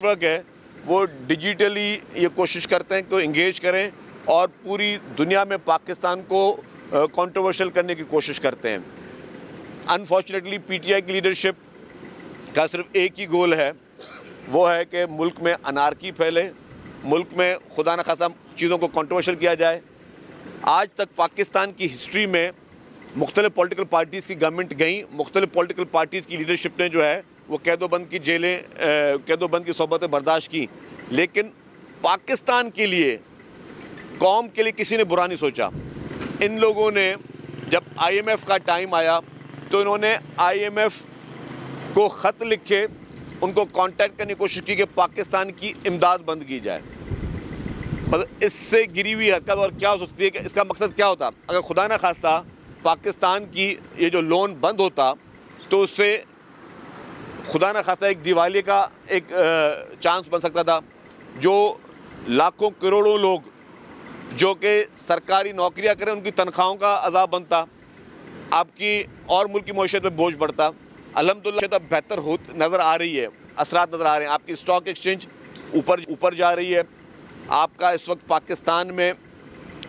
Network है वो digitally ये कोशिश करते हैं कि इंगेज करें और पूरी दुनिया में पाकिस्तान को कंट्रोवर्शियल करने की कोशिश करते हैं। अनफॉर्चुनेटली पीटीआई की लीडरशिप का सिर्फ एक ही गोल है, वो है कि मुल्क में अनारकी फैले, मुल्क में खुदा न खासा चीज़ों को कंट्रोवर्शियल किया जाए। आज तक पाकिस्तान की हिस्ट्री में मुख्तलिफ पॉलिटिकल पार्टीज़ की गवर्नमेंट गई, मुख्तलिफ पॉलिटिकल पार्टीज़ की लीडरशिप ने जो है वो कैदोबंद की जेलें, कैदोबंद की सोबतें बर्दाश्त की, लेकिन पाकिस्तान के लिए, कौम के लिए किसी ने बुरा नहीं सोचा। इन लोगों ने जब IMF का टाइम आया तो इन्होंने IMF को ख़त लिखे, उनको कांटेक्ट करने की कोशिश की कि पाकिस्तान की इमदाद बंद की जाए। मतलब इससे गिरी हुई हरकत और क्या हो सकती है कि इसका मकसद क्या होता? अगर खुदा न खास्ता पाकिस्तान की ये जो लोन बंद होता तो उससे खुदा न खास्ता एक दिवाली का एक चांस बन सकता था। जो लाखों करोड़ों लोग जो कि सरकारी नौकरियां करें उनकी तनख्वाहों का अज़ाब बनता, आपकी और मुल्क की मईशत में बोझ बढ़ता। अल्हम्दुलिल्लाह बेहतर हो नज़र आ रही है, असरात नज़र आ रहे हैं। आपकी स्टॉक एक्सचेंज ऊपर जा रही है। आपका इस वक्त पाकिस्तान में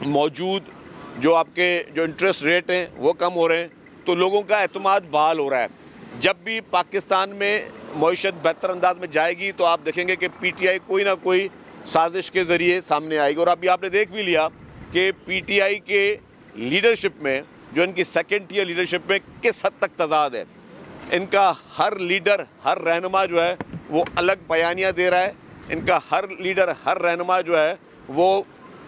मौजूद जो आपके जो इंटरेस्ट रेट हैं वो कम हो रहे हैं, तो लोगों का एतमाद बहाल हो रहा है। जब भी पाकिस्तान में मईशत बेहतर अंदाज में जाएगी तो आप देखेंगे कि पीटीआई कोई ना कोई साजिश के ज़रिए सामने आएगी। और अभी आपने देख भी लिया कि पीटीआई के लीडरशिप में, जो इनकी सेकेंड टियर लीडरशिप में किस हद तक तजाद है। इनका हर लीडर, हर रहनुमा जो है वो अलग बयानियाँ दे रहा है। इनका हर लीडर, हर रहनुमा जो है वो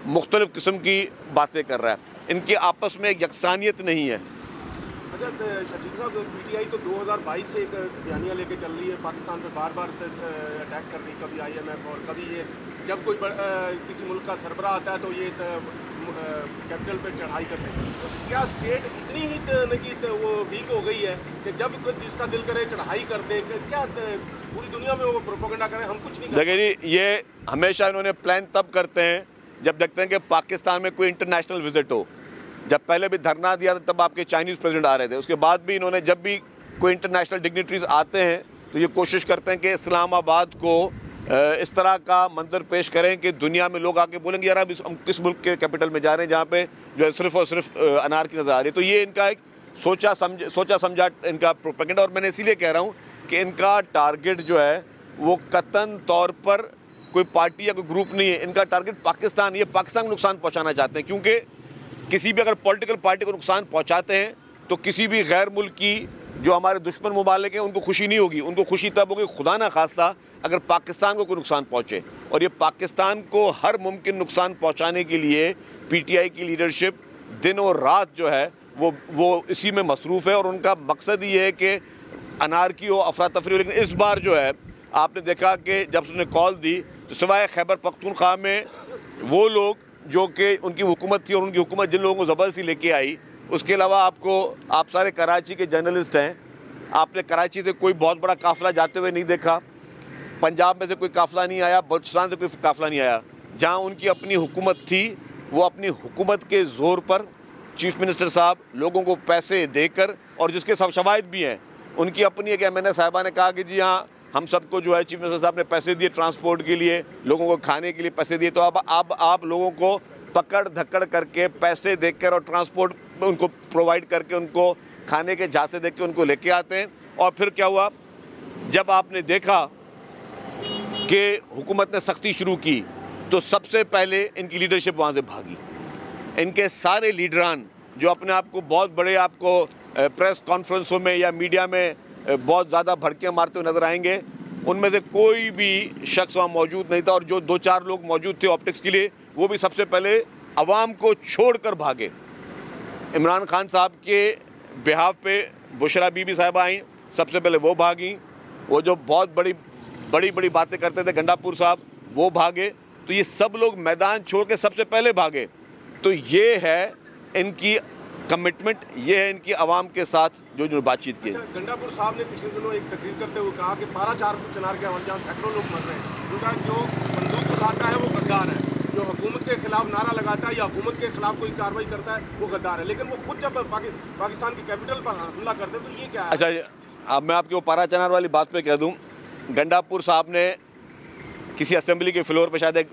मुख्तलिफ़ किस्म की बातें कर रहा है। इनकी आपस में एक यकसानियत नहीं है। अच्छा शकील साहब, पीटीआई तो 2022 से एक बयानियाँ लेके चल रही है, पाकिस्तान पे बार बार अटैक कर रही है, कभी IMF और कभी ये जब कोई किसी मुल्क का सरबराह आता है तो ये कैपिटल पे चढ़ाई करते हैं। तो क्या स्टेट इतनी ही वो वीक हो गई है कि जब जिसका दिल करे चढ़ाई कर दे? क्या पूरी दुनिया में वो प्रोपेगेंडा करें? हम कुछ नहीं देखिए जी, ये हमेशा इन्होंने प्लान तब करते हैं जब देखते हैं कि पाकिस्तान में कोई इंटरनेशनल विजिट हो। जब पहले भी धरना दिया था तब आपके चाइनीज़ प्रेसिडेंट आ रहे थे। उसके बाद भी इन्होंने जब भी कोई इंटरनेशनल डिग्निटरीज आते हैं तो ये कोशिश करते हैं कि इस्लामाबाद को इस तरह का मंजर पेश करें कि दुनिया में लोग आके बोलेंगे यार अब हम किस मुल्क के कैपिटल में जा रहे हैं जहाँ पे जो है सिर्फ और सिर्फ अनार की नज़र आ रही है। तो ये इनका एक सोचा समझा इनका प्रोपेगेंडा। और मैंने इसीलिए कह रहा हूँ कि इनका टारगेट जो है वो कतन तौर पर कोई पार्टी या कोई ग्रुप नहीं है। इनका टारगेट पाकिस्तान, ये पाकिस्तान को नुकसान पहुँचाना चाहते हैं। क्योंकि किसी भी अगर पॉलिटिकल पार्टी को नुकसान पहुंचाते हैं तो किसी भी गैर मुल्क की जो हमारे दुश्मन मुमालिक हैं उनको खुशी नहीं होगी। उनको खुशी तब होगी खुदा ना खास्ता अगर पाकिस्तान को कोई नुकसान पहुंचे। और ये पाकिस्तान को हर मुमकिन नुकसान पहुंचाने के लिए पीटीआई की लीडरशिप दिन और रात जो है वो इसी में मसरूफ़ है। और उनका मकसद ये है कि अनारकी हो, अफरा तफरी हो। लेकिन इस बार जो है आपने देखा कि जब उसने कॉल दी तो सिवाय खैबर पख्तूनख्वा में वो लोग जो कि उनकी हुकूमत थी और उनकी हुकूमत जिन लोगों को ज़बरदस्ती लेके आई, उसके अलावा आप सारे कराची के जर्नलिस्ट हैं, आपने कराची से कोई बहुत बड़ा काफ़िला जाते हुए नहीं देखा, पंजाब में से कोई काफ़िला नहीं आया, बलूचिस्तान से कोई काफ़िला नहीं आया। जहाँ उनकी अपनी हुकूमत थी वो अपनी हुकूमत के ज़ोर पर चीफ मिनिस्टर साहब लोगों को पैसे देकर, और जिसके सब शवाहिद भी हैं, उनकी अपनी एक MNA साहिबा ने कहा कि जी हाँ हम सबको जो है चीफ मिनिस्टर साहब ने पैसे दिए ट्रांसपोर्ट के लिए, लोगों को खाने के लिए पैसे दिए। तो अब आप लोगों को पकड़ धक्कड़ करके पैसे देकर और ट्रांसपोर्ट उनको प्रोवाइड करके उनको खाने के झांसे देकर के उनको लेके आते हैं। और फिर क्या हुआ, जब आपने देखा कि हुकूमत ने सख्ती शुरू की तो सबसे पहले इनकी लीडरशिप वहाँ से भागी। इनके सारे लीडरान जो अपने आप को बहुत बड़े आपको प्रेस कॉन्फ्रेंसों में या मीडिया में बहुत ज़्यादा भड़कियाँ मारते हुए नज़र आएंगे, उनमें से कोई भी शख्स वहाँ मौजूद नहीं था। और जो 2-4 लोग मौजूद थे ऑप्टिक्स के लिए, वो भी सबसे पहले अवाम को छोड़कर भागे। इमरान खान साहब के बिहाफ पे बुशरा बीबी साहिबा आई, सबसे पहले वो भागी। वो जो बहुत बड़ी बातें करते थे गंडापुर साहब, वो भागे। तो ये सब लोग मैदान छोड़ के सबसे पहले भागे। तो ये है इनकी कमिटमेंट, ये है इनकी आवाम के साथ जो बातचीत की है। अच्छा, गंडापुर साहब ने पिछले दिनों एक तकरीर करते हुए कहा कि 12-4 चिनार के अवल जहाँ सैकड़ों लोग मर रहे हैं, उनका जो बंदूक उठाता है वो गद्दार है, जो हुकूमत के खिलाफ नारा लगाता है या हुकूमत के खिलाफ कोई कार्रवाई करता है वो गद्दार है। लेकिन वो खुद जब पाकिस्तान की कैपिटल पर हमला करते तो ये क्या है? अच्छा, अब मैं आपकी वो 12 चिनार वाली बात पे कह दूँ, गंडापुर साहब ने किसी असेंबली के फ्लोर पे शायद एक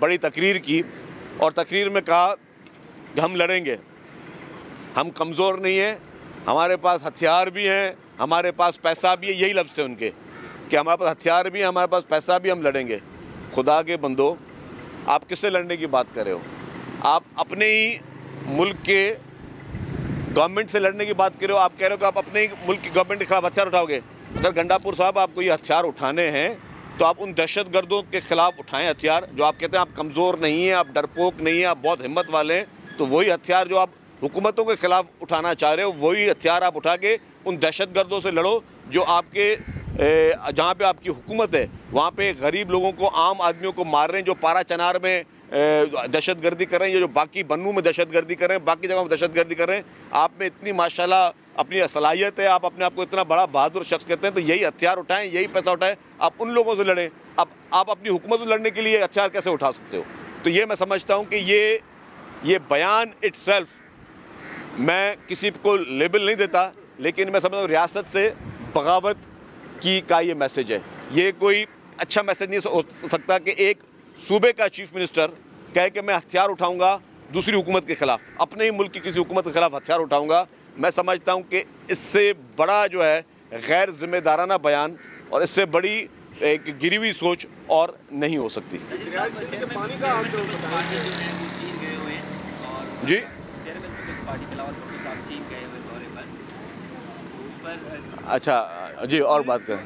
बड़ी तकरीर की और तकरीर में कहा कि हम लड़ेंगे, हम कमज़ोर नहीं हैं, हमारे पास हथियार भी हैं, हमारे पास पैसा भी है। यही लफ्ज़ थे उनके कि हमारे पास हथियार भी है, हमारे पास पैसा भी, हम लड़ेंगे। खुदा के बंदो, आप किससे लड़ने की बात कर रहे हो? आप अपने ही मुल्क के गवर्नमेंट से लड़ने की बात कर रहे हो। आप कह रहे हो कि आप अपने ही मुल्क की गवर्नमेंट के खिलाफ हथियार उठाओगे। अगर गंडापुर साहब आपको ये हथियार उठाने हैं तो आप उन दहशतगर्दों के खिलाफ उठाएं हथियार। जो आप कहते हैं आप कमज़ोर नहीं हैं, आप डरपोक नहीं हैं, आप बहुत हिम्मत वाले हैं, तो वही हथियार जो आप हुकूमतों के खिलाफ उठाना चाह रहे हो, वही हथियार आप उठा के उन दहशतगर्दों से लड़ो जो आपके जहाँ पे आपकी हुकूमत है वहाँ पे गरीब लोगों को, आम आदमियों को मार रहे हैं, जो पारा चनार में दहशतगर्दी कर रहे हैं, ये जो बाकी बन्नू में दहशतगर्दी कर रहे हैं, बाकी जगहों में दहशतगर्दी कर रहे हैं। आप में इतनी माशाल्लाह अपनी सलाहियत है, आप अपने आप को इतना बड़ा बहादुर शख्स कहते हैं, तो यही हथियार उठाएं, यही पैसा उठाएं, आप उन लोगों से लड़ें। अब आप अपनी हुकूमत से लड़ने के लिए हथियार कैसे उठा सकते हो? तो ये मैं समझता हूँ कि ये बयान इटसेल्फ, मैं किसी को लेबल नहीं देता, लेकिन मैं समझता हूँ रियासत से बगावत का ये मैसेज है। ये कोई अच्छा मैसेज नहीं हो सकता कि एक सूबे का चीफ मिनिस्टर कहे कि मैं हथियार उठाऊंगा दूसरी हुकूमत के खिलाफ, अपने ही मुल्क की किसी हुकूमत के खिलाफ हथियार उठाऊंगा। मैं समझता हूं कि इससे बड़ा जो है गैर जिम्मेदाराना बयान और इससे बड़ी एक गिरी हुई सोच और नहीं हो सकती। जी अच्छा जी, और बात करें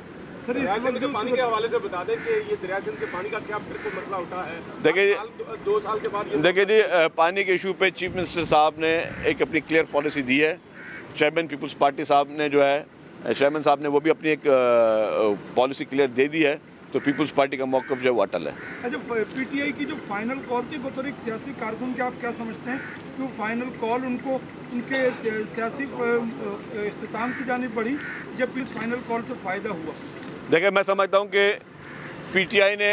सर, के पानी के हवाले से बता दें कि ये दरिया सिंध के पानी का क्या फिर कोई मसला उठा है? देखिए 2 साल के बाद देखिए जी, पानी के इशू पे चीफ मिनिस्टर साहब ने एक अपनी क्लियर पॉलिसी दी है। चेयरमैन पीपल्स पार्टी साहब ने जो है, चेयरमैन साहब ने वो भी अपनी एक पॉलिसी क्लियर दे दी है, तो पीपल्स पार्टी का मौक़िफ़ जो है वो अटल है। अच्छा, पीटीआई की जो फाइनल कॉल थी, बतौर एक सियासी कारकुन के आप क्या समझते हैं कि वो फाइनल कॉल उनको उनके सियासी इख्तिताम की जानिब बढ़ी या फिर फाइनल कॉल से फ़ायदा हुआ? देखिए, मैं समझता हूँ कि पीटीआई ने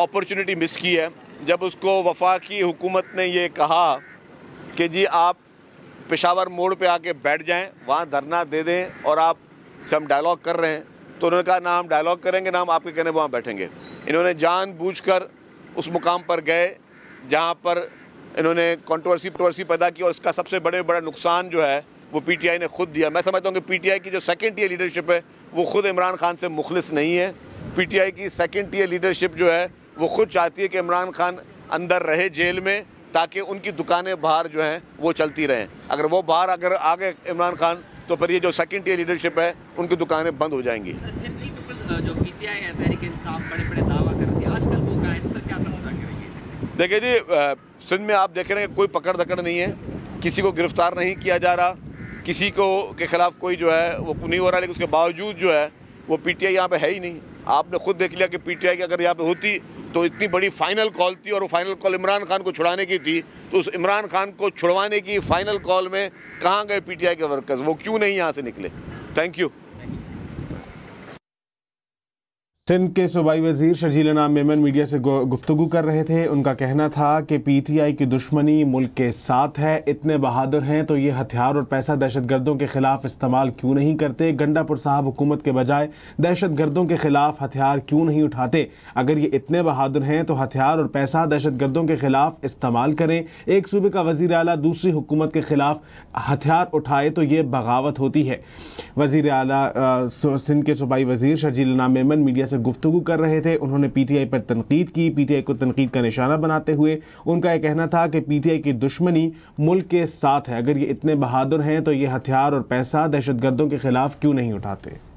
अपॉर्चुनिटी मिस की है जब उसको वफाकी हुकूमत ने ये कहा कि जी आप पेशावर मोड़ पे आके बैठ जाएं, वहाँ धरना दे दें और आप से हम डायलॉग कर रहे हैं। तो उन्होंने कहा ना हम डायलॉग करेंगे, ना हम आपके कहने वहाँ बैठेंगे। इन्होंने जानबूझकर उस मुकाम पर गए जहाँ पर इन्होंने कंट्रोवर्सी पैदा की और इसका सबसे बड़ा नुकसान जो है वो पीटीआई ने खुद दिया। मैं समझता हूँ कि पीटीआई की जो सेकंड टियर लीडरशिप है वो खुद इमरान खान से मुखलिस नहीं है। पीटीआई की सेकंड टियर लीडरशिप जो है वो खुद चाहती है कि इमरान खान अंदर रहे जेल में, ताकि उनकी दुकानें बाहर जो हैं वो चलती रहें। अगर वो बाहर अगर आ गए इमरान खान, तो फिर ये जो सेकंड टियर लीडरशिप है उनकी दुकानें बंद हो जाएंगी। जो पीटीआई है, तहरीक इंसाफ, बड़े दावा करती है, आजकल वो कहाँ, इस पर क्या तबसरा करेंगे? देखिए जी, सिंध में आप देख रहे हैं कोई पकड़ दकड़ नहीं है, किसी को गिरफ्तार नहीं किया जा रहा, किसी को के खिलाफ कोई जो है वो नहीं हो रहा, लेकिन उसके बावजूद जो है वो पीटीआई यहाँ पे है ही नहीं। आपने खुद देख लिया कि पीटीआई की अगर यहाँ पे होती तो इतनी बड़ी फाइनल कॉल थी और वो फाइनल कॉल इमरान खान को छुड़ाने की थी, तो उस इमरान खान को छुड़वाने की फाइनल कॉल में कहाँ गए पीटीआई के वर्कर्स? वो क्यों नहीं यहाँ से निकले? Thank you. सिंध के सूबाई वजीर शर्जील इनाम मेमन मीडिया से गुफ्तगू कर रहे थे। उनका कहना था कि पीटीआई की दुश्मनी मुल्क के साथ है, इतने बहादुर हैं तो ये हथियार और पैसा दहशतगर्दों के खिलाफ इस्तेमाल क्यों नहीं करते? गंडापुर साहब हुकूमत के बजाय दहशतगर्दों के खिलाफ हथियार क्यों नहीं उठाते? अगर ये इतने बहादुर हैं तो हथियार और पैसा दहशतगर्दों के खिलाफ इस्तेमाल करें। एक सूबे का वजीर आला दूसरी हुकूमत के खिलाफ हथियार उठाए तो ये बगावत होती है। वजीर आला सिंध के सूबाई वजीर शर्जील इनाम मेमन मीडिया से गुफ्तगू कर रहे थे। उन्होंने पीटीआई पर तनकीद की। पीटीआई को तनकीद का निशाना बनाते हुए उनका यह कहना था कि पीटीआई की दुश्मनी मुल्क के साथ है। अगर ये इतने बहादुर हैं तो ये हथियार और पैसा दहशतगर्दों के खिलाफ क्यों नहीं उठाते?